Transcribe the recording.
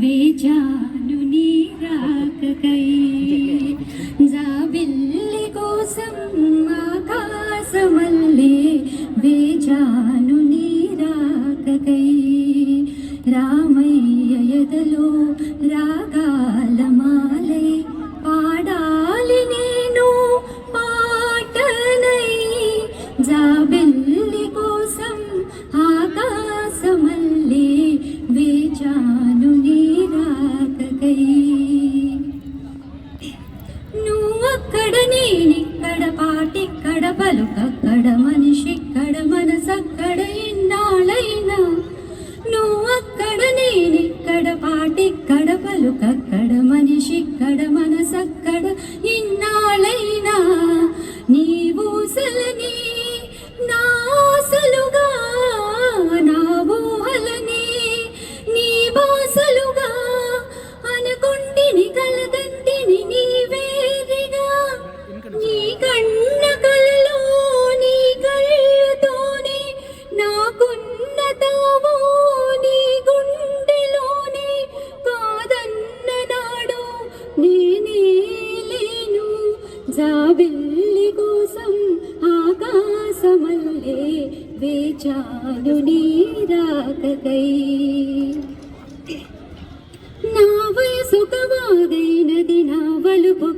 వేచాను నీ రాకకై జాబిల్లి కోసం ఆకాశమల్లే వేచాను నీ రాకకై రామయ్య ఎదలో రాగాలమాలై పాడాలి నేను పాటనై జాబిల్లి కోసం ఆకాశమల్లే వేచాను నీ రాకకై నువ్వక్కడ నేనిక్కడ పాటిక్కడ పలుకక్కడ మనిషిక్కడ మనసక్కడ ఇన్నాళ్ళైనా నువ్వక్కడ నేనిక్కడ పాటిక్కడ పలుకక్కడ మనిషిక్కడ మనసక్కడ ఇన్నాళ్ళైనా నీ ఊసలని నా ఆశలుగా నా ఊహలని నీ బాసలుగా అనుకుంటిని కలగంటిని నీ వేరిగా నీ కన్న కలలో నీ కళ్ళతోనే నాకున్న తావు నీ గుండెలోనే కాదన్న నాడు నేనే లేను జాబిల్లి కోసం ఆకాశమల్లే వేచాను నీ రాకకై నా వయసు కవాగైనది నా వలుపు